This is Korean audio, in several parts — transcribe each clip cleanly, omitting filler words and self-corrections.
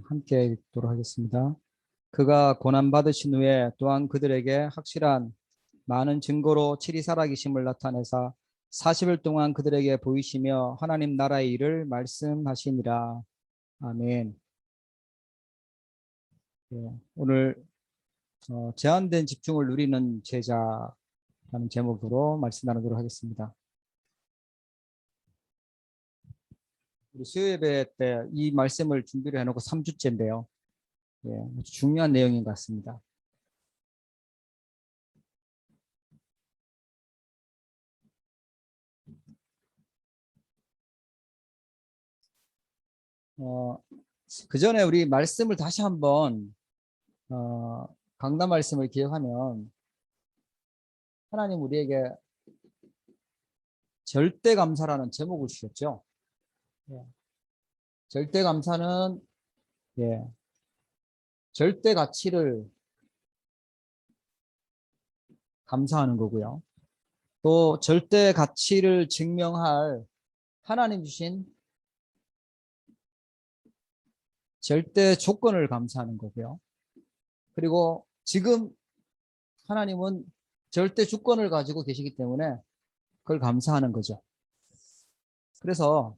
함께 읽도록 하겠습니다. 그가 고난받으신 후에 또한 그들에게 확실한 많은 증거로 친히 살아계심을 나타내사 40일 동안 그들에게 보이시며 하나님 나라의 일을 말씀하시니라. 아멘. 오늘 제한된 집중을 누리는 제자라는 제목으로 말씀 나누도록 하겠습니다. 우리 수요예배 때 이 말씀을 준비를 해놓고 3주째인데요. 아주 중요한 내용인 것 같습니다. 그 전에 우리 말씀을 다시 한번 강단 말씀을 기억하면 하나님 우리에게 절대 감사라는 제목을 주셨죠. 절대 감사는 절대 가치를 감사하는 거고요. 또 절대 가치를 증명할 하나님 주신 절대 조건을 감사하는 거고요. 그리고 지금 하나님은 절대 주권을 가지고 계시기 때문에 그걸 감사하는 거죠. 그래서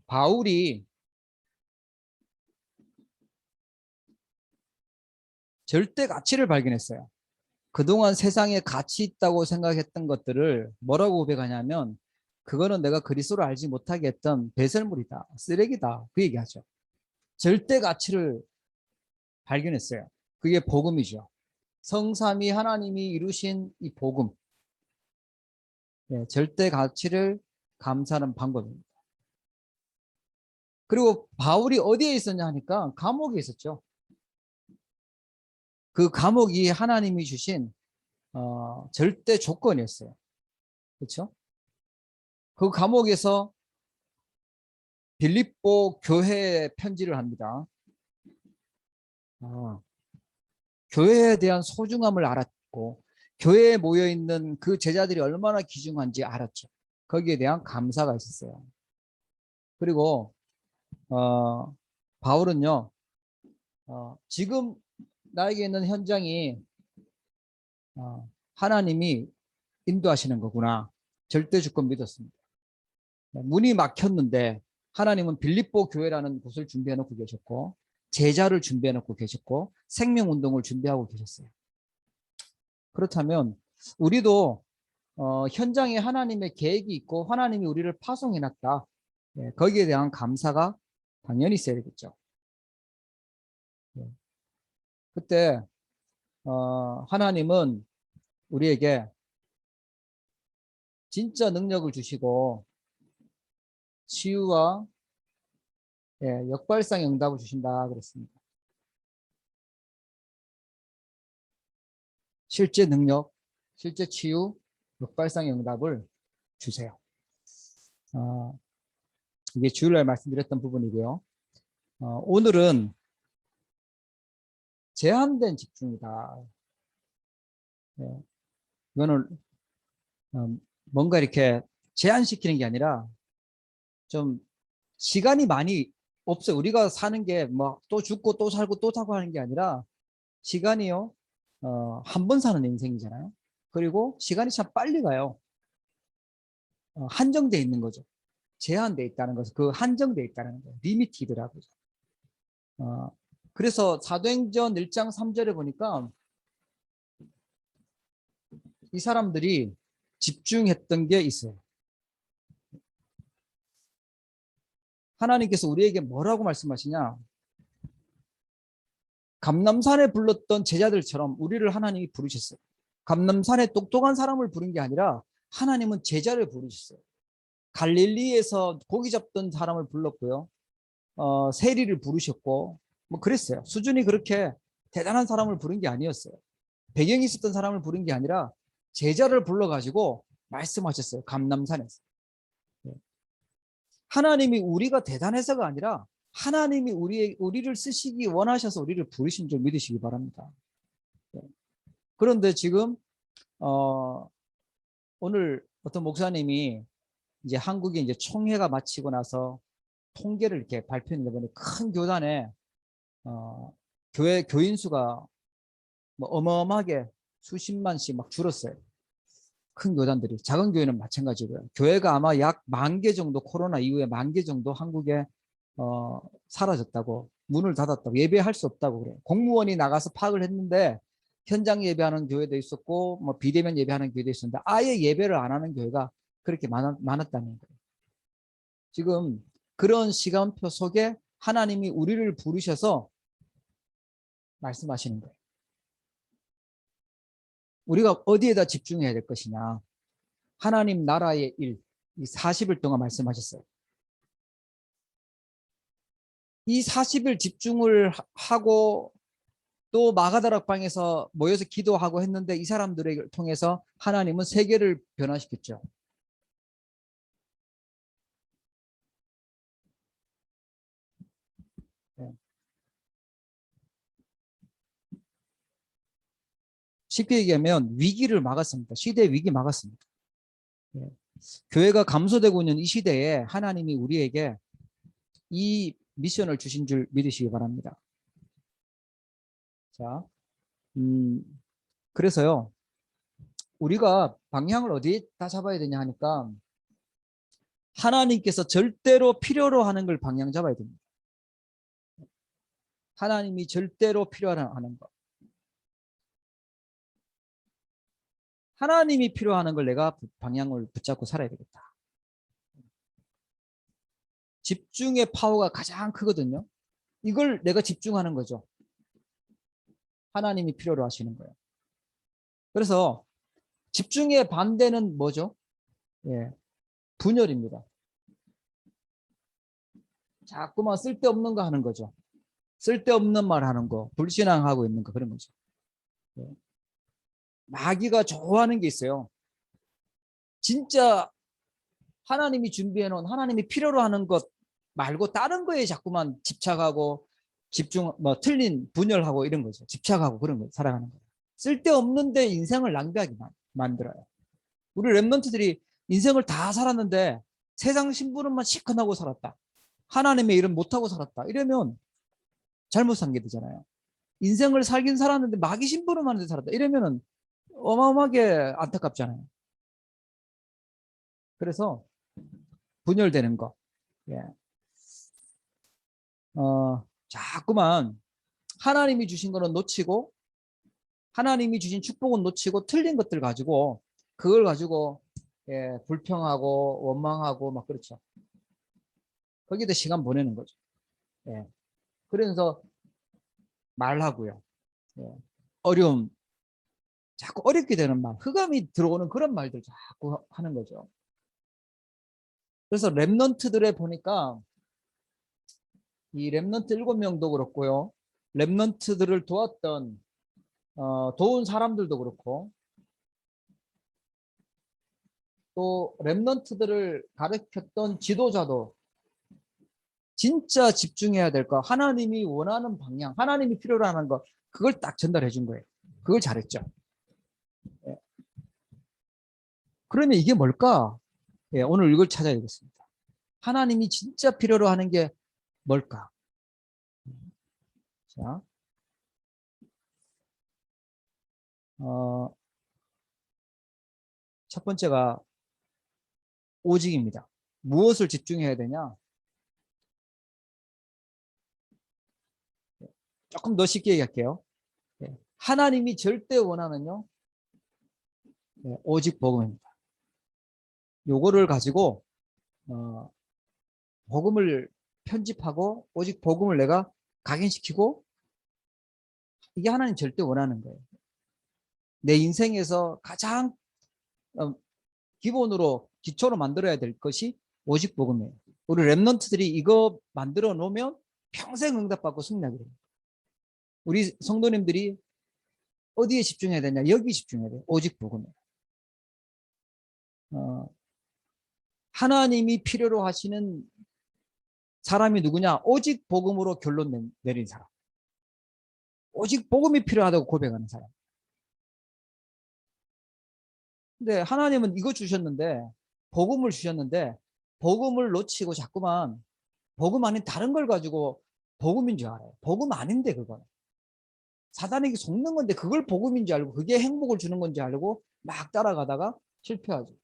바울이 절대 가치를 발견했어요. 그동안 세상에 가치 있다고 생각했던 것들을 뭐라고 고백하냐면 그거는 내가 그리스도를 알지 못하게 했던 배설물이다, 쓰레기다, 그 얘기하죠. 절대 가치를 발견했어요. 그게 복음이죠. 성삼위 하나님이 이루신 이 복음, 절대 가치를 감사하는 방법입니다. 그리고 바울이 어디에 있었냐 하니까 감옥에 있었죠. 그 감옥이 하나님이 주신 절대 조건이었어요. 그렇죠? 그 감옥에서 빌립보 교회에 편지를 합니다. 교회에 대한 소중함을 알았고 교회에 모여있는 그 제자들이 얼마나 귀중한지 알았죠. 거기에 대한 감사가 있었어요. 그리고 바울은요 지금 나에게 있는 현장이 하나님이 인도하시는 거구나. 절대 주권 믿었습니다. 문이 막혔는데 하나님은 빌립보 교회라는 곳을 준비해 놓고 계셨고 제자를 준비해 놓고 계셨고 생명운동을 준비하고 계셨어요. 그렇다면 우리도 현장에 하나님의 계획이 있고 하나님이 우리를 파송해 놨다. 거기에 대한 감사가 당연히 있어야 되겠죠. 그때 하나님은 우리에게 진짜 능력을 주시고 치유와 역발상 응답을 주신다 그랬습니다. 실제 능력, 실제 치유, 역발상 응답을 주세요. 이게 주일날 말씀드렸던 부분이고요. 오늘은 제한된 집중이다. 이거는 뭔가 이렇게 제한시키는 게 아니라 좀 시간이 많이 없어요. 우리가 사는 게 뭐 또 죽고 또 살고 또 사고 하는 게 아니라 시간이요. 한 번 사는 인생이잖아요. 그리고 시간이 참 빨리 가요. 한정돼 있는 거죠. 제한돼 있다는 것은 그 한정돼 있다는 거예요. 리미티드라고. 그래서 사도행전 1장 3절에 보니까 이 사람들이 집중했던 게 있어요. 하나님께서 우리에게 뭐라고 말씀하시냐? 감람산에 불렀던 제자들처럼 우리를 하나님이 부르셨어요. 감람산에 똑똑한 사람을 부른 게 아니라 하나님은 제자를 부르셨어요. 갈릴리에서 고기 잡던 사람을 불렀고요. 세리를 부르셨고 뭐 그랬어요. 수준이 그렇게 대단한 사람을 부른 게 아니었어요. 배경이 있었던 사람을 부른 게 아니라 제자를 불러가지고 말씀하셨어요. 감람산에서. 하나님이 우리가 대단해서가 아니라 하나님이 우리를 쓰시기 원하셔서 우리를 부르신 줄 믿으시기 바랍니다. 그런데 지금 오늘 어떤 목사님이 이제 한국에 이제 총회가 마치고 나서 통계를 이렇게 발표했는데 보니 큰 교단에 교회 교인 수가 뭐 어마어마하게 수십만씩 막 줄었어요. 큰 교단들이. 작은 교회는 마찬가지고요. 교회가 아마 약 10,000개 정도, 코로나 이후에 10,000개 정도 한국에 사라졌다고, 문을 닫았다고, 예배할 수 없다고 그래요. 공무원이 나가서 파악을 했는데 현장 예배하는 교회도 있었고 뭐 비대면 예배하는 교회도 있었는데 아예 예배를 안 하는 교회가 그렇게 많았다는 거예요. 지금 그런 시간표 속에 하나님이 우리를 부르셔서 말씀하시는 거예요. 우리가 어디에다 집중해야 될 것이냐. 하나님 나라의 일, 이 40일 동안 말씀하셨어요. 이 40일 집중을 하고 또 마가다락방에서 모여서 기도하고 했는데 이 사람들을 통해서 하나님은 세계를 변화시켰죠. 쉽게 얘기하면 위기를 막았습니다. 시대의 위기 막았습니다. 교회가 감소되고 있는 이 시대에 하나님이 우리에게 이 미션을 주신 줄 믿으시기 바랍니다. 자, 그래서요, 우리가 방향을 어디다 잡아야 되냐 하니까 하나님께서 절대로 필요로 하는 걸 방향 잡아야 됩니다. 하나님이 절대로 필요하는 것. 하나님이 필요하는 걸 내가 방향을 붙잡고 살아야 되겠다. 집중의 파워가 가장 크거든요. 이걸 내가 집중하는 거죠. 하나님이 필요로 하시는 거예요. 그래서 집중의 반대는 뭐죠? 예, 분열입니다. 자꾸만 쓸데없는 거 하는 거죠. 쓸데없는 말 하는 거, 불신앙하고 있는 거, 그런 거죠. 예. 마귀가 좋아하는 게 있어요. 진짜 하나님이 준비해 놓은, 하나님이 필요로 하는 것 말고 다른 거에 자꾸만 집착하고 집중, 뭐 틀린 분열하고 이런 거죠. 집착하고 그런 거 살아가는 거예요. 쓸데없는데 인생을 낭비하게 만들어요. 우리 랩런트들이 인생을 다 살았는데 세상 심부름만 시큰하고 살았다. 하나님의 일은 못하고 살았다. 이러면 잘못 산 게 되잖아요. 인생을 살긴 살았는데 마귀 심부름하는 데 살았다. 이러면은 어마어마하게 안타깝잖아요. 그래서 분열되는 거. 예. 자꾸만 하나님이 주신 거는 놓치고 하나님이 주신 축복은 놓치고 틀린 것들 가지고 그걸 가지고 예, 불평하고 원망하고 막 그렇죠. 거기다 시간 보내는 거죠. 예. 그러면서 말하고요. 예. 어려움, 자꾸 어렵게 되는 말, 흑암이 들어오는 그런 말들 자꾸 하는 거죠. 그래서 랩넌트들에 보니까 이 랩넌트 7명도 그렇고요. 랩넌트들을 도왔던 도운 사람들도 그렇고 또 랩넌트들을 가르쳤던 지도자도 진짜 집중해야 될 거, 하나님이 원하는 방향, 하나님이 필요로 하는 거, 그걸 딱 전달해 준 거예요. 그걸 잘했죠. 예. 그러면 이게 뭘까? 예, 오늘 이걸 찾아야 되겠습니다. 하나님이 진짜 필요로 하는 게 뭘까? 자, 첫 번째가 오직입니다. 무엇을 집중해야 되냐? 조금 더 쉽게 얘기할게요. 예, 하나님이 절대 원하는요, 예, 오직 복음입니다. 요거를 가지고 복음을 편집하고 오직 복음을 내가 각인시키고 이게 하나님 절대 원하는 거예요. 내 인생에서 가장 기본으로 기초로 만들어야 될 것이 오직 복음이에요. 우리 랩런트들이 이거 만들어 놓으면 평생 응답받고 승리하게 됩니다. 우리 성도님들이 어디에 집중해야 되냐? 여기 집중해야 돼요. 오직 복음이에요. 하나님이 필요로 하시는 사람이 누구냐? 오직 복음으로 결론 내린 사람. 오직 복음이 필요하다고 고백하는 사람. 근데 하나님은 이거 주셨는데 복음을 주셨는데 복음을 놓치고 자꾸만 복음 아닌 다른 걸 가지고 복음인 줄 알아요. 복음 아닌데 그거는. 사단에게 속는 건데 그걸 복음인 줄 알고 그게 행복을 주는 건지 알고 막 따라가다가 실패하죠.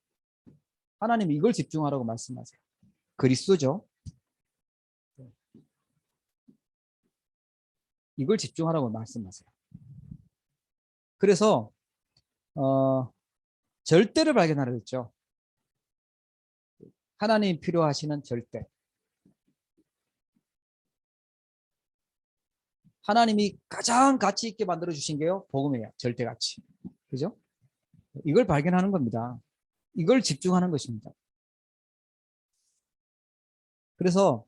하나님이 이걸 집중하라고 말씀하세요. 그리스도죠. 이걸 집중하라고 말씀하세요. 그래서 절대를 발견하라 했죠. 하나님이 필요하시는 절대. 하나님이 가장 가치 있게 만들어 주신 게요, 복음이에요. 절대 가치. 그죠? 이걸 발견하는 겁니다. 이걸 집중하는 것입니다. 그래서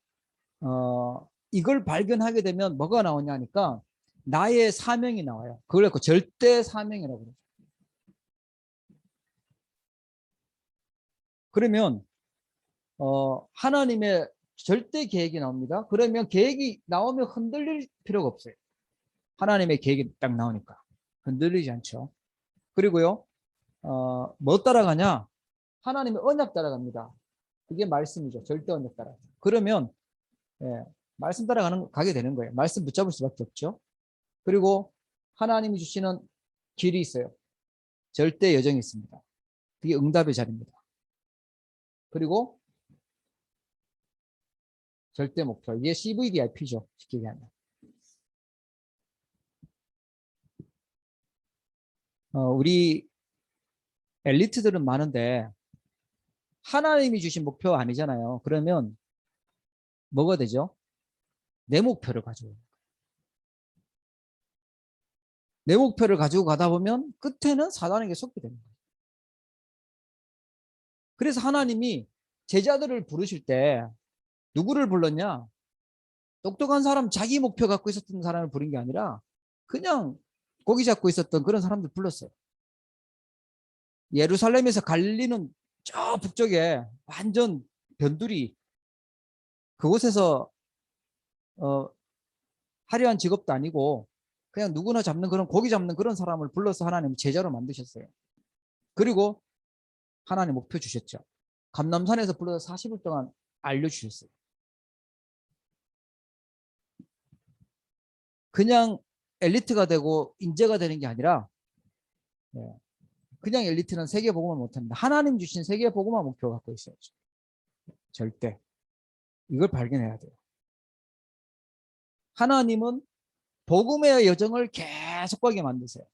이걸 발견하게 되면 뭐가 나오냐니까 나의 사명이 나와요. 그걸 갖고 절대 사명이라고 그러죠. 그러면 하나님의 절대 계획이 나옵니다. 그러면 계획이 나오면 흔들릴 필요가 없어요. 하나님의 계획이 딱 나오니까 흔들리지 않죠. 그리고요, 뭐 따라가냐? 하나님의 언약 따라갑니다. 그게 말씀이죠. 절대 언약 따라. 그러면 예, 말씀 가게 되는 거예요. 말씀 붙잡을 수밖에 없죠. 그리고 하나님이 주시는 길이 있어요. 절대 여정이 있습니다. 그게 응답의 자리입니다. 그리고 절대 목표. 이게 CVVIP죠. 쉽게 얘기하면. 우리 엘리트들은 많은데 하나님이 주신 목표 아니잖아요. 그러면 뭐가 되죠? 내 목표를 가지고. 내 목표를 가지고 가다 보면 끝에는 사단에게 속게 됩니다. 그래서 하나님이 제자들을 부르실 때 누구를 불렀냐? 똑똑한 사람, 자기 목표 갖고 있었던 사람을 부른 게 아니라 그냥 고기 잡고 있었던 그런 사람들 불렀어요. 예루살렘에서 갈리는 저 북쪽에 완전 변두리, 그곳에서 화려한 직업도 아니고 그냥 누구나 잡는 그런 고기 잡는 그런 사람을 불러서 하나님 제자로 만드셨어요. 그리고 하나님 목표 주셨죠. 감남산에서 불러서 40일 동안 알려주셨어요. 그냥 엘리트가 되고 인재가 되는 게 아니라 그냥 엘리트는 세계 복음을 못합니다. 하나님 주신 세계 복음만 목표 갖고 있어야죠. 절대. 이걸 발견해야 돼요. 하나님은 복음의 여정을 계속 가게 만드세요.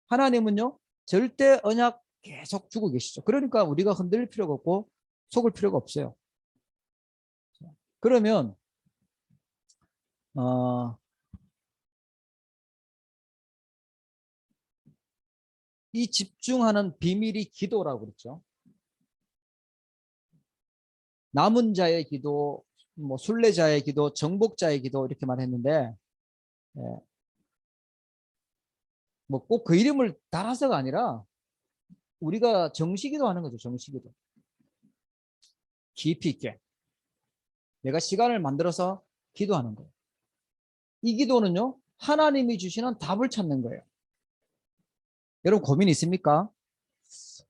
하나님은요, 절대 언약 계속 주고 계시죠. 그러니까 우리가 흔들릴 필요가 없고 속을 필요가 없어요. 그러면 이 집중하는 비밀이 기도라고 그랬죠. 남은 자의 기도, 뭐 순례자의 기도, 정복자의 기도 이렇게 말했는데 뭐 꼭 그 이름을 달아서가 아니라 우리가 정시기도 하는 거죠. 정시기도. 깊이 있게. 내가 시간을 만들어서 기도하는 거예요. 이 기도는요, 하나님이 주시는 답을 찾는 거예요. 여러분 고민 있습니까?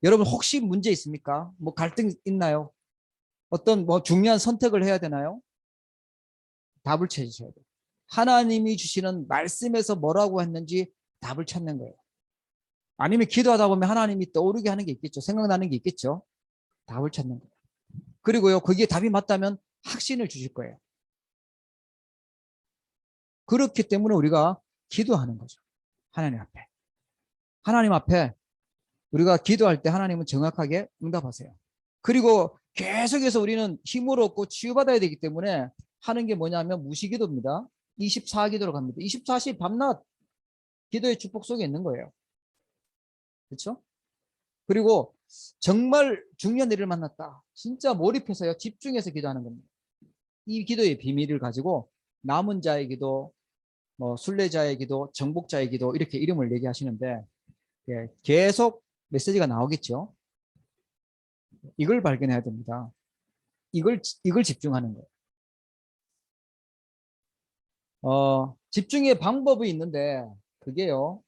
여러분 혹시 문제 있습니까? 뭐 갈등 있나요? 어떤 뭐 중요한 선택을 해야 되나요? 답을 찾으셔야 돼요. 하나님이 주시는 말씀에서 뭐라고 했는지 답을 찾는 거예요. 아니면 기도하다 보면 하나님이 떠오르게 하는 게 있겠죠. 생각나는 게 있겠죠. 답을 찾는 거예요. 그리고요, 그게 답이 맞다면 확신을 주실 거예요. 그렇기 때문에 우리가 기도하는 거죠. 하나님 앞에. 하나님 앞에 우리가 기도할 때 하나님은 정확하게 응답하세요. 그리고 계속해서 우리는 힘을 얻고 치유받아야 되기 때문에 하는 게 뭐냐면 무시기도입니다. 24기도로 갑니다. 24시 밤낮 기도의 축복 속에 있는 거예요. 그렇죠? 그리고 정말 중요한 일을 만났다. 진짜 몰입해서요. 집중해서 기도하는 겁니다. 이 기도의 비밀을 가지고 남은 자의 기도, 뭐 순례자의 기도, 정복자의 기도 이렇게 이름을 얘기하시는데 계속 메시지가 나오겠죠. 이걸 발견해야 됩니다. 이걸 집중하는 거예요. 집중의 방법이 있는데 그게요.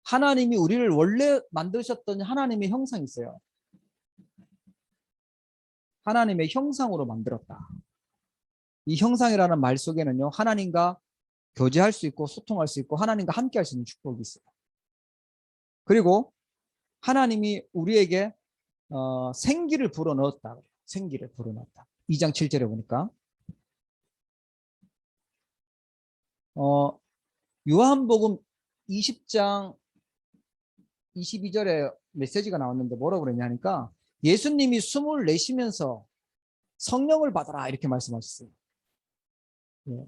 하나님이 우리를 원래 만드셨던 하나님의 형상이 있어요. 하나님의 형상으로 만들었다. 이 형상이라는 말 속에는요, 하나님과 교제할 수 있고 소통할 수 있고 하나님과 함께 할 수 있는 축복이 있어요. 그리고 하나님이 우리에게 생기를 불어넣었다. 생기를 불어넣었다. 2장 7절에 보니까 요한복음 20장 22절에 메시지가 나왔는데 뭐라고 그랬냐니까 예수님이 숨을 내쉬면서 성령을 받아라 이렇게 말씀하셨어요. 예.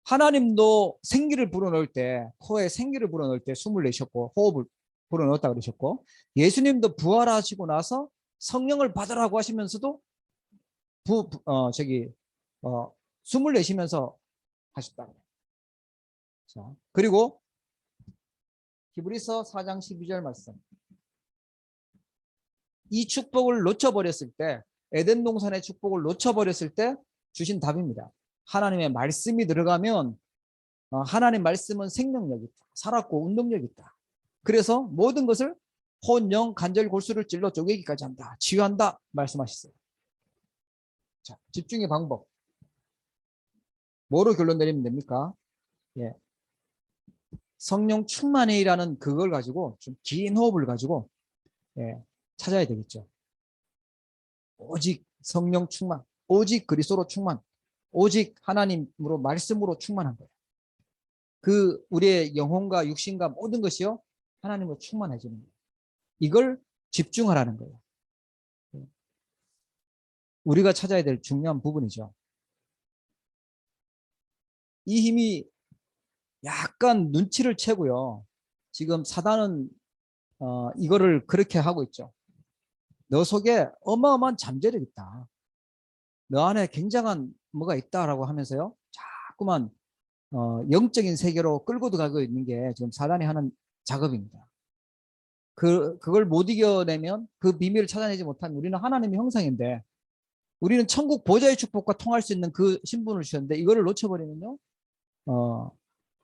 하나님도 생기를 불어넣을 때 코에 생기를 불어넣을 때 숨을 내셨고 호흡을 불어넣었다 그러셨고 예수님도 부활하시고 나서 성령을 받으라고 하시면서도 숨을 내쉬면서 하셨다. 자, 그리고 히브리서 4장 12절 말씀. 이 축복을 놓쳐버렸을 때 에덴 동산의 축복을 놓쳐버렸을 때 주신 답입니다. 하나님의 말씀이 들어가면 하나님 말씀은 생명력이 있다. 살았고 운동력이 있다. 그래서 모든 것을 혼, 영, 관절, 골수를 찔러 쪼개기까지 한다. 치유한다. 말씀하셨어요. 자, 집중의 방법. 뭐로 결론 내리면 됩니까? 예. 성령 충만이라는 그걸 가지고 좀 긴 호흡을 가지고 찾아야 되겠죠. 오직 성령 충만, 오직 그리스도로 충만, 오직 하나님으로 말씀으로 충만한 거예요. 그 우리의 영혼과 육신과 모든 것이요 하나님으로 충만해지는 거예요. 이걸 집중하라는 거예요. 우리가 찾아야 될 중요한 부분이죠. 이 힘이 약간 눈치를 채고요. 지금 사단은 이거를 그렇게 하고 있죠. 너 속에 어마어마한 잠재력이 있다. 너 안에 굉장한 뭐가 있다라고 하면서요. 자꾸만 영적인 세계로 끌고 들어가고 있는 게 지금 사단이 하는 작업입니다. 그걸 못 이겨내면 그 비밀을 찾아내지 못하면 우리는 하나님의 형상인데 우리는 천국 보좌의 축복과 통할 수 있는 그 신분을 주셨는데 이거를 놓쳐버리면요.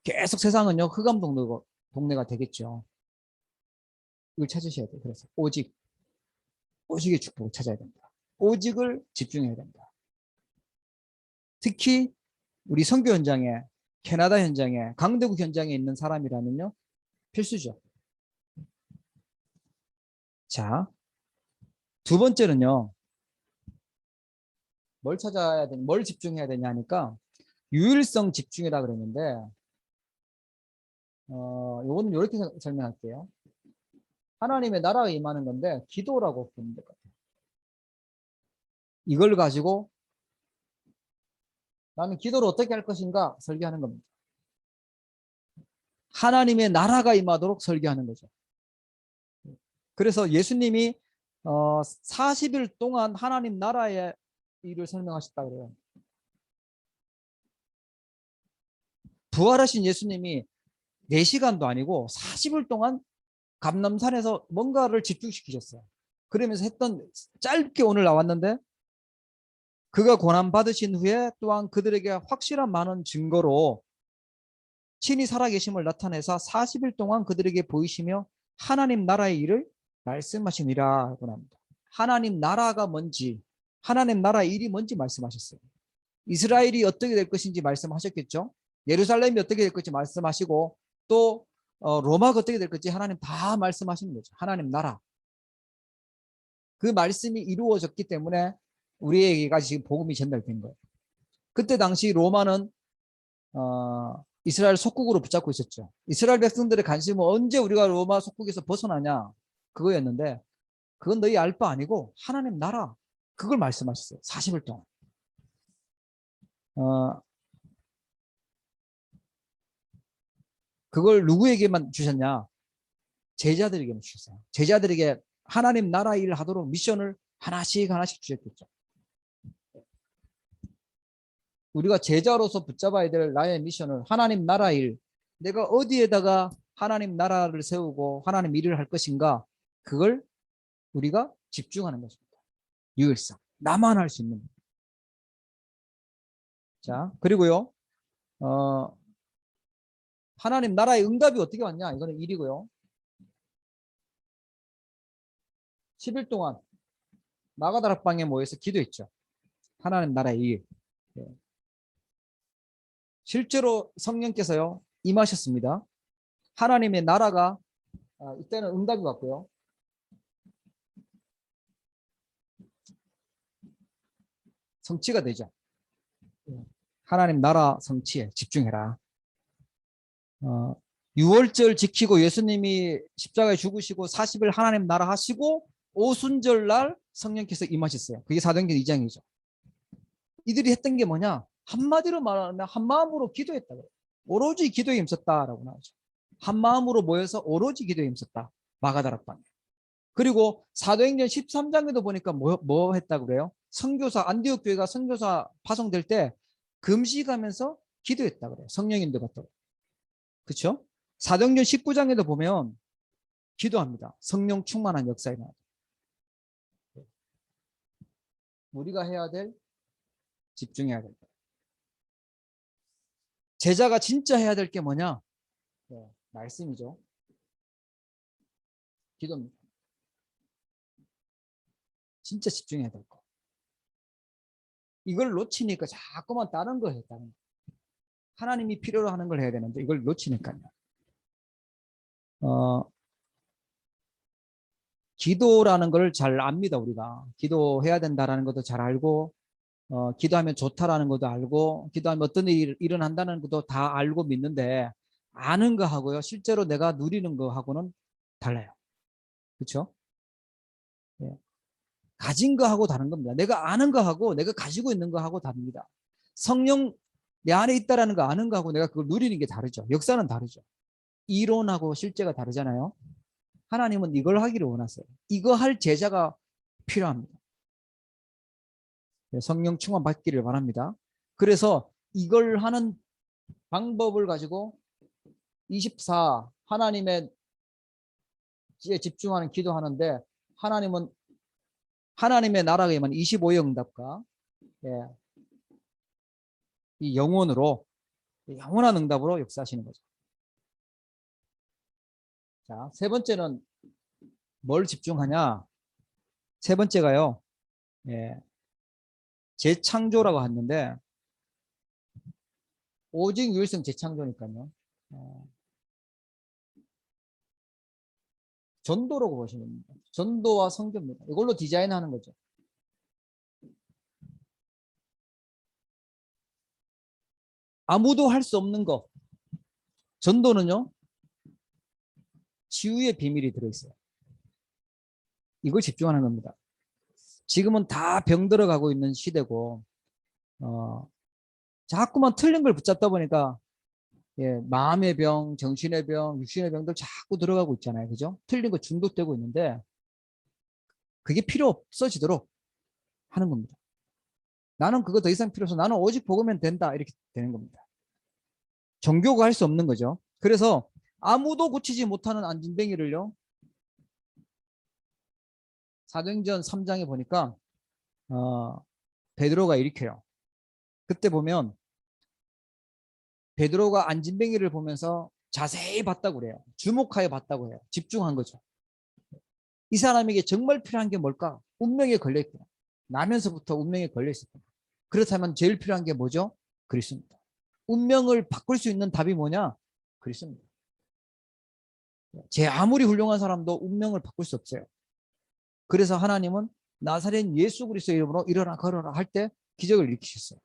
계속 세상은요. 흑암 동네가 되겠죠. 이걸 찾으셔야 돼요. 그래서 오직의 축복을 찾아야 된다. 오직을 집중해야 된다. 특히 우리 선교 현장에 캐나다 현장에 강대국 현장에 있는 사람이라면요. 필수죠. 자, 두 번째는요. 뭘 집중해야 되냐 하니까 유일성 집중이라 그랬는데 요거는 이렇게 설명할게요. 하나님의 나라가 임하는 건데 기도라고 보면 될 것 같아요. 이걸 가지고 나는 기도를 어떻게 할 것인가 설계하는 겁니다. 하나님의 나라가 임하도록 설계하는 거죠. 그래서 예수님이 40일 동안 하나님 나라의 일을 설명하셨다 그래요. 부활하신 예수님이 4시간도 아니고 40일 동안 감람산에서 뭔가를 집중시키셨어요. 그러면서 했던 짧게 오늘 나왔는데 그가 고난받으신 후에 또한 그들에게 확실한 많은 증거로 친히 살아계심을 나타내사 40일 동안 그들에게 보이시며 하나님 나라의 일을 말씀하시니라 하고 합니다. 하나님 나라가 뭔지 하나님 나라의 일이 뭔지 말씀하셨어요. 이스라엘이 어떻게 될 것인지 말씀하셨겠죠. 예루살렘이 어떻게 될 것인지 말씀하시고 또 로마가 어떻게 될 것인지 하나님 다 말씀하시는 거죠. 하나님 나라. 그 말씀이 이루어졌기 때문에 우리에게 지금 복음이 전달된 거예요. 그때 당시 로마는 이스라엘 속국으로 붙잡고 있었죠. 이스라엘 백성들의 관심은 언제 우리가 로마 속국에서 벗어나냐 그거였는데 그건 너희 알 바 아니고 하나님 나라 그걸 말씀하셨어요. 40일 동안. 그걸 누구에게만 주셨냐? 제자들에게만 주셨어요. 제자들에게 하나님 나라 일을 하도록 미션을 하나씩 주셨겠죠. 우리가 제자로서 붙잡아야 될 나의 미션을 하나님 나라 일, 내가 어디에다가 하나님 나라를 세우고 하나님 일을 할 것인가 그걸 우리가 집중하는 것입니다. 유일성, 나만 할 수 있는. 자, 그리고요 하나님 나라의 응답이 어떻게 왔냐 이거는 일이고요. 10일 동안 마가다락방에 모여서 기도했죠. 하나님 나라의 일. 예. 실제로 성령께서요 임하셨습니다. 하나님의 나라가 이때는 응답이 왔고요. 성취가 되죠. 하나님 나라 성취에 집중해라. 6월절 지키고 예수님이 십자가에 죽으시고 40일 하나님 나라 하시고 오순절 날 성령께서 임하셨어요. 그게 사도행전 2장이죠. 이들이 했던 게 뭐냐? 한마디로 말하면 한마음으로 기도했다. 오로지 기도에 힘썼다라고 나오죠. 한마음으로 모여서 오로지 기도에 힘썼다. 마가다락방에. 그리고 사도행전 13장에도 보니까 뭐 했다고 그래요? 선교사 안디옥 교회가 선교사 파송될 때 금식하면서 기도했다 그래요. 성령인도 받도록. 그렇죠? 사도행전 19장에도 보면 기도합니다. 성령 충만한 역사에 나와요. 우리가 해야 될 집중해야 될 것. 제자가 진짜 해야 될 게 뭐냐? 네, 말씀이죠. 기도입니다. 진짜 집중해야 될 거. 이걸 놓치니까 자꾸만 다른 거 했다는 거. 하나님이 필요로 하는 걸 해야 되는데 이걸 놓치니까요. 기도라는 걸 잘 압니다. 우리가 기도해야 된다라는 것도 잘 알고 기도하면 좋다라는 것도 알고 기도하면 어떤 일이 일어난다는 것도 다 알고 믿는데 아는 거하고요 실제로 내가 누리는 거하고는 달라요. 그렇죠? 예. 가진 거하고 다른 겁니다. 내가 아는 거하고 내가 가지고 있는 거하고 다릅니다. 성령 내 안에 있다라는 거 아는 거하고 내가 그걸 누리는 게 다르죠. 역사는 다르죠. 이론하고 실제가 다르잖아요. 하나님은 이걸 하기를 원하세요. 이거 할 제자가 필요합니다. 성령 충만 받기를 바랍니다. 그래서 이걸 하는 방법을 가지고 24 하나님의 지에 집중하는 기도하는데 하나님은 하나님의 나라가 임한 25의 응답과 이 영원으로 영원한 응답으로 역사하시는 거죠. 자, 세 번째는 뭘 집중하냐? 세 번째가요. 재창조라고 했는데 오직 유일성 재창조니까요. 전도라고 보시면 됩니다. 전도와 선교입니다. 이걸로 디자인하는 거죠. 아무도 할 수 없는 거. 전도는요. 치유의 비밀이 들어있어요. 이걸 집중하는 겁니다. 지금은 다 병들어가고 있는 시대고 자꾸만 틀린 걸 붙잡다 보니까 마음의 병, 정신의 병, 육신의 병들 자꾸 들어가고 있잖아요. 그죠? 틀린 거 중독되고 있는데 그게 필요 없어지도록 하는 겁니다. 나는 그거 더 이상 필요 없어. 나는 오직 복음면 된다. 이렇게 되는 겁니다. 종교가 할 수 없는 거죠. 그래서 아무도 고치지 못하는 안진뱅이를요. 사도행전 3장에 보니까 베드로가 일으켜요. 그때 보면 베드로가 안진뱅이를 보면서 자세히 봤다고 그래요. 주목하여 봤다고 해요. 집중한 거죠. 이 사람에게 정말 필요한 게 뭘까? 운명에 걸려있구나. 나면서부터 운명에 걸려있었구나. 그렇다면 제일 필요한 게 뭐죠? 그리스도입니다. 운명을 바꿀 수 있는 답이 뭐냐? 그리스도입니다. 제 아무리 훌륭한 사람도 운명을 바꿀 수 없어요. 그래서 하나님은 나사렛 예수 그리스도의 이름으로 일어나 걸어라 할 때 기적을 일으키셨어요.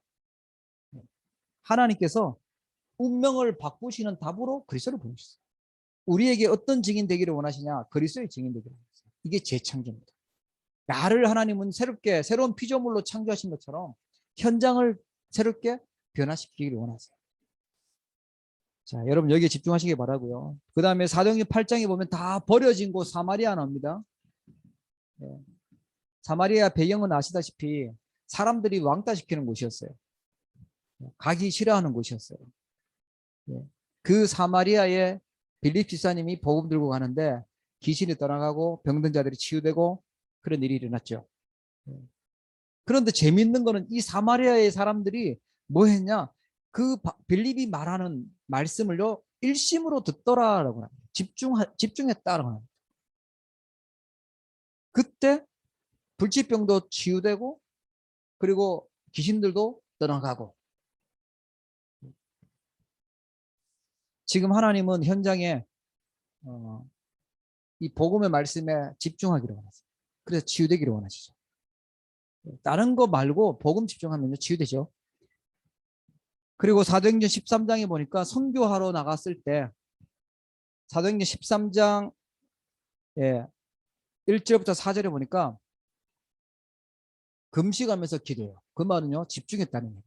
하나님께서 운명을 바꾸시는 답으로 그리스도를 보내셨어요. 우리에게 어떤 증인 되기를 원하시냐? 그리스도의 증인 되기를 원하세요. 이게 재창조입니다. 나를 하나님은 새롭게 새로운 피조물로 창조하신 것처럼 현장을 새롭게 변화시키기를 원하세요. 자, 여러분 여기에 집중하시기 바라고요. 그 다음에 사도행전 8장에 보면 다 버려진 곳 사마리아 나옵니다. 사마리아 배경은 아시다시피 사람들이 왕따시키는 곳이었어요. 가기 싫어하는 곳이었어요. 그 사마리아에 빌립 지사님이 복음 들고 가는데 귀신이 떠나가고 병든 자들이 치유되고 그런 일이 일어났죠. 그런데 재밌는 거는 이 사마리아의 사람들이 뭐 했냐? 그 빌립이 말하는 말씀을요 일심으로 듣더라라고 합니다. 집중했다라고 합니다. 그때 불치병도 치유되고 그리고 귀신들도 떠나가고. 지금 하나님은 현장에 이 복음의 말씀에 집중하기를 원하세요. 그래서 치유되기를 원하시죠. 다른 거 말고 복음 집중하면 치유되죠. 그리고 사도행전 13장에 보니까 선교하러 나갔을 때 사도행전 13장 1절부터 4절에 보니까 금식하면서 기도해요. 그 말은요, 집중했다는 얘기예요.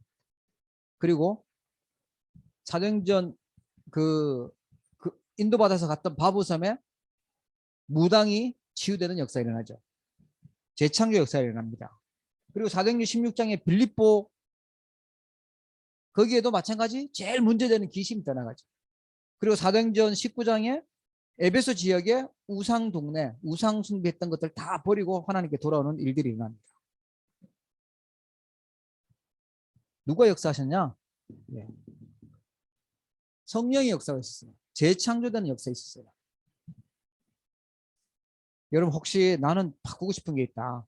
그리고 사도행전 그 인도받아서 갔던 바보섬에 무당이 치유되는 역사가 일어나죠. 재창조 역사가 일어납니다. 그리고 사도행전 16장에 빌립보 거기에도 마찬가지 제일 문제되는 귀신이 떠나가죠. 그리고 사도행전 19장에 에베소 지역에 우상 동네, 우상 숭배했던 것들 다 버리고 하나님께 돌아오는 일들이 일어납니다. 누가 역사하셨냐? 네. 성령의 역사가 있었어요. 재창조되는 역사가 있었어요. 여러분 혹시 나는 바꾸고 싶은 게 있다.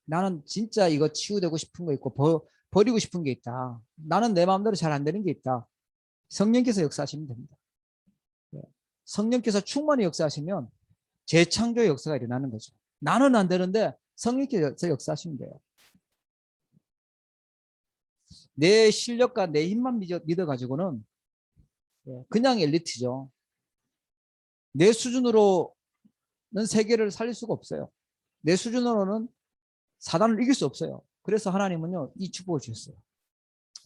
나는 진짜 이거 치유되고 싶은 거 있고 버리고 싶은 게 있다. 나는 내 마음대로 잘 안 되는 게 있다. 성령께서 역사하시면 됩니다. 성령께서 충만히 역사하시면 재창조의 역사가 일어나는 거죠. 나는 안 되는데 성령께서 역사하시면 돼요. 내 실력과 내 힘만 믿어가지고는 그냥 엘리트죠. 내 수준으로는 세계를 살릴 수가 없어요. 내 수준으로는 사단을 이길 수 없어요. 그래서 하나님은요, 이 축복을 주셨어요.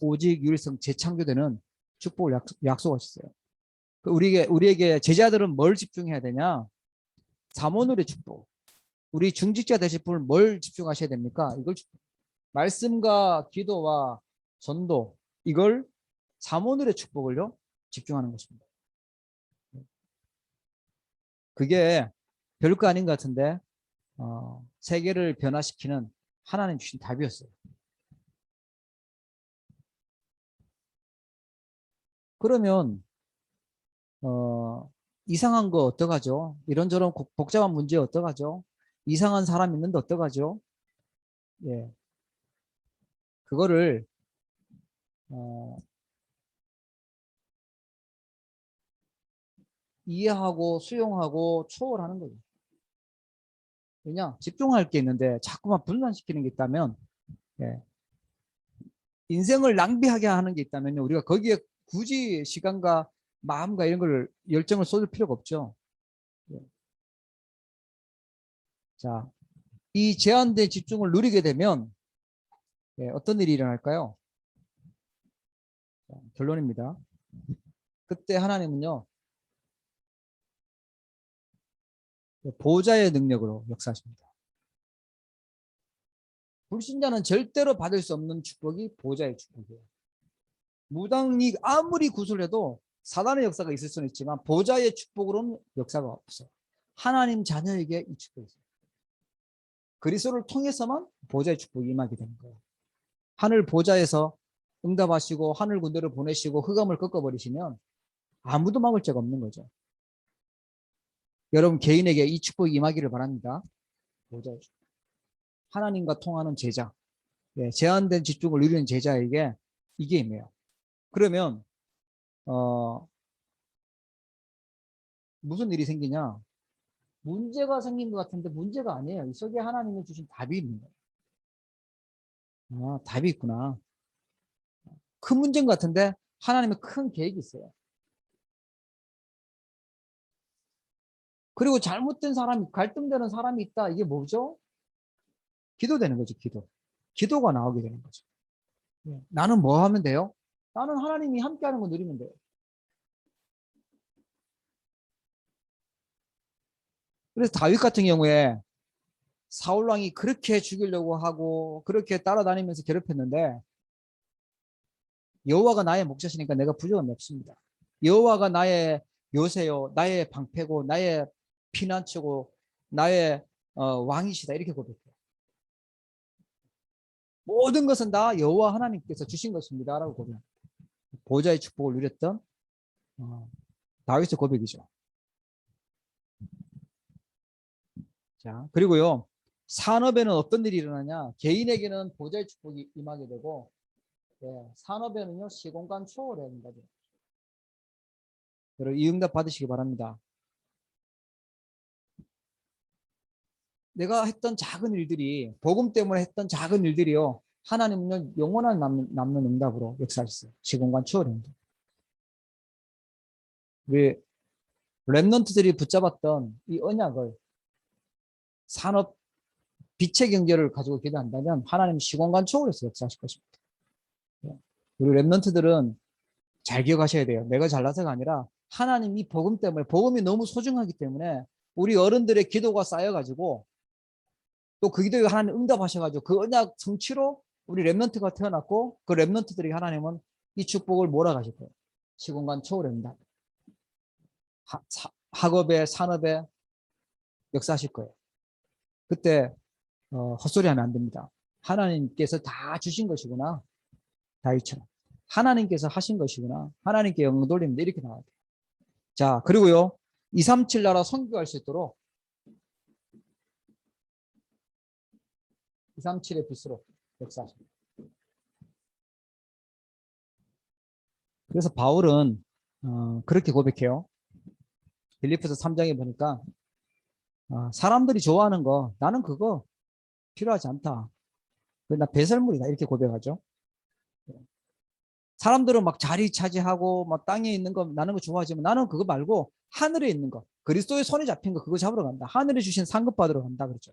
오직 유일성 재창조되는 축복을 약속하셨어요. 우리에게 제자들은 뭘 집중해야 되냐? 사모늘의 축복. 우리 중직자 되실 분은 뭘 집중하셔야 됩니까? 이걸 말씀과 기도와 전도, 이걸 사모늘의 축복을요 집중하는 것입니다. 그게 별거 아닌 것 같은데 세계를 변화시키는 하나님 주신 답이었어요. 그러면 이상한 거 어떡하죠? 이런저런 복잡한 문제 어떡하죠? 이상한 사람 있는데 어떡하죠? 예, 그거를 이해하고 수용하고 초월하는 거죠. 왜냐? 집중할 게 있는데 자꾸만 분산시키는 게 있다면 예, 인생을 낭비하게 하는 게 있다면요. 우리가 거기에 굳이 시간과 마음과 이런 걸 열정을 쏟을 필요가 없죠. 예. 자, 이 제한된 집중을 누리게 되면 어떤 일이 일어날까요? 자, 결론입니다. 그때 하나님은요. 보좌의 능력으로 역사하십니다. 불신자는 절대로 받을 수 없는 축복이 보좌의 축복이에요. 무당이 아무리 구슬해도 사단의 역사가 있을 수는 있지만 보좌의 축복으로는 역사가 없어요. 하나님 자녀에게 이 축복이 있어요. 그리스도를 통해서만 보좌의 축복이 임하게 되는 거예요. 하늘 보좌에서 응답하시고 하늘 군대를 보내시고 흑암을 꺾어버리시면 아무도 막을 자가 없는 거죠. 여러분 개인에게 이 축복이 임하기를 바랍니다. 보좌의 축복. 하나님과 통하는 제자, 제한된 집중을 누리는 제자에게 이게 임해요. 그러면 무슨 일이 생기냐? 문제가 생긴 것 같은데 문제가 아니에요. 이 속에 하나님이 주신 답이 있는 거예요. 아, 답이 있구나. 큰 문제인 것 같은데 하나님의 큰 계획이 있어요. 그리고 잘못된 사람이, 갈등되는 사람이 있다. 이게 뭐죠? 기도되는 거죠. 기도가 나오게 되는 거죠. 나는 뭐 하면 돼요? 나는 하나님이 함께하는 거 누리면 돼요. 그래서 다윗 같은 경우에 사울 왕이 그렇게 죽이려고 하고 그렇게 따라다니면서 괴롭혔는데 여호와가 나의 목자시니까 내가 부족함이 없습니다. 여호와가 나의 요새요, 나의 방패고, 나의 피난처고, 나의 왕이시다 이렇게 고백해요. 모든 것은 다 여호와 하나님께서 주신 것입니다라고 고백합니다. 보좌의 축복을 누렸던 다윗의 고백이죠. 자, 그리고요 산업에는 어떤 일이 일어나냐? 개인에게는 보좌의 축복이 임하게 되고, 산업에는요 시공간 초월해야 된다. 여러분 이 응답 받으시기 바랍니다. 내가 했던 작은 일들이 복음 때문에 했던 작은 일들이요 하나님은 영원한 남는 응답으로 역사하셨어요. 시공간 초월입니다. 우리 렘넌트들이 붙잡았던 이 언약을 산업 빛의 경제를 가지고 기도한다면 하나님 시공간 초월해서 역사하실 것입니다. 우리 렘넌트들은 잘 기억하셔야 돼요. 내가 잘나서가 아니라 하나님 이 복음 때문에 복음이 너무 소중하기 때문에 우리 어른들의 기도가 쌓여가지고 또 그 기도에 하나님 응답하셔가지고 그 언약 성취로 우리 렘넌트가 태어났고 그 렘넌트들이 하나님은 이 축복을 몰아가실 거예요. 시공간 초월입니다. 학업에 산업에 역사하실 거예요. 그때 헛소리하면 안 됩니다. 하나님께서 다 주신 것이구나. 다윗처럼 하나님께서 하신 것이구나. 하나님께 영광 돌립니다. 이렇게 나와야 돼요. 자, 그리고요 237 나라 선교할 수 있도록 237의 빛으로 역사하십니다. 그래서 바울은 그렇게 고백해요. 빌립보서 3장에 보니까 사람들이 좋아하는 거 나는 그거 필요하지 않다. 나 배설물이다 이렇게 고백하죠. 사람들은 막 자리 차지하고 막 땅에 있는 거 나는 거 좋아하지만 나는 그거 말고 하늘에 있는 거 그리스도의 손에 잡힌 거 그거 잡으러 간다. 하늘에 주신 상급 받으러 간다 그렇죠.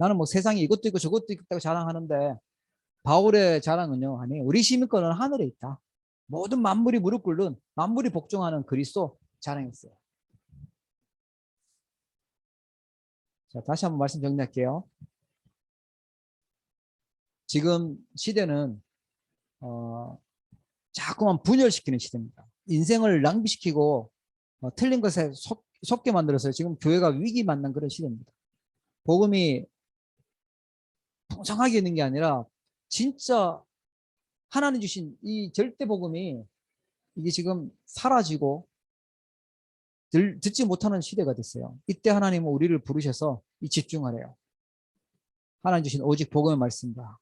나는 뭐 세상에 이것도 있고 저것도 있다고 자랑하는데 바울의 자랑은요 아니 우리 시민권은 하늘에 있다. 모든 만물이 무릎 꿇는 만물이 복종하는 그리스도 자랑했어요. 자, 다시 한번 말씀 정리할게요. 지금 시대는 자꾸만 분열시키는 시대입니다. 인생을 낭비시키고 틀린 것에 속게 만들어서 지금 교회가 위기 맞는 그런 시대입니다. 복음이 풍성하게 있는 게 아니라 진짜 하나님 주신 이 절대 복음이 이게 지금 사라지고 듣지 못하는 시대가 됐어요. 이때 하나님은 우리를 부르셔서 이 집중하래요. 하나님 주신 오직 복음의 말씀과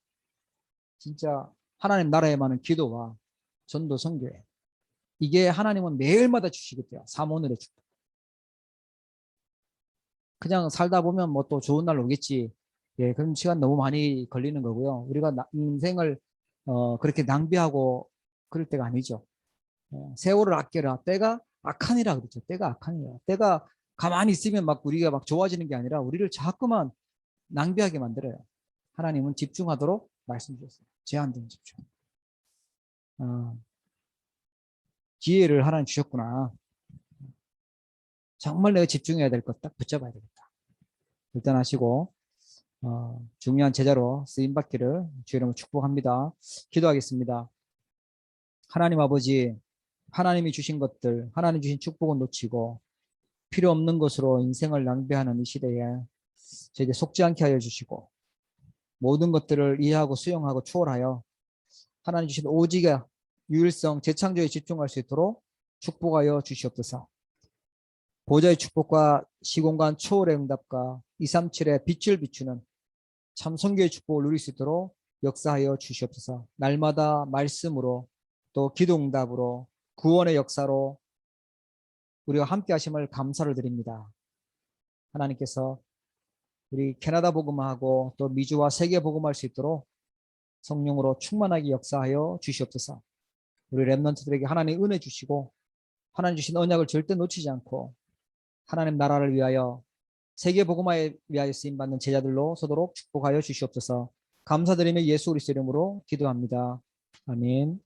진짜 하나님 나라에 많은 기도와 전도 선교회 이게 하나님은 매일마다 주시겠대요. 삼오늘의 축복. 그냥 살다 보면 뭐 또 좋은 날 오겠지. 예, 그런 시간 너무 많이 걸리는 거고요. 우리가 인생을 그렇게 낭비하고 그럴 때가 아니죠. 세월을 아껴라. 때가 악하니라 그러죠. 때가 악하니라. 때가 가만히 있으면 막 우리가 막 좋아지는 게 아니라 우리를 자꾸만 낭비하게 만들어요. 하나님은 집중하도록 말씀 주셨어요. 제한된 집중. 기회를 하나님 주셨구나. 정말 내가 집중해야 될 것 딱 붙잡아야 되겠다. 결단하시고 중요한 제자로 쓰임받기를 주의 이름으로 축복합니다. 기도하겠습니다. 하나님 아버지 하나님이 주신 것들 하나님 주신 축복은 놓치고 필요 없는 것으로 인생을 낭비하는 이 시대에 저희들 속지 않게 하여 주시고 모든 것들을 이해하고 수용하고 초월하여 하나님 주신 오직의 유일성 재창조에 집중할 수 있도록 축복하여 주시옵소서. 보좌의 축복과 시공간 초월의 응답과 237의 빛을 비추는 참 선교의 축복을 누릴 수 있도록 역사하여 주시옵소서. 날마다 말씀으로 또 기도 응답으로 구원의 역사로 우리가 함께 하심을 감사를 드립니다. 하나님께서 우리 캐나다 복음하고 또 미주와 세계 복음할 수 있도록 성령으로 충만하게 역사하여 주시옵소서. 우리 렘넌트들에게 하나님 은혜 주시고 하나님 주신 언약을 절대 놓치지 않고 하나님 나라를 위하여 세계 복음화에 위하여 쓰임받는 제자들로 서도록 축복하여 주시옵소서. 감사드리며 예수 그리스도 이름으로 기도합니다. 아멘.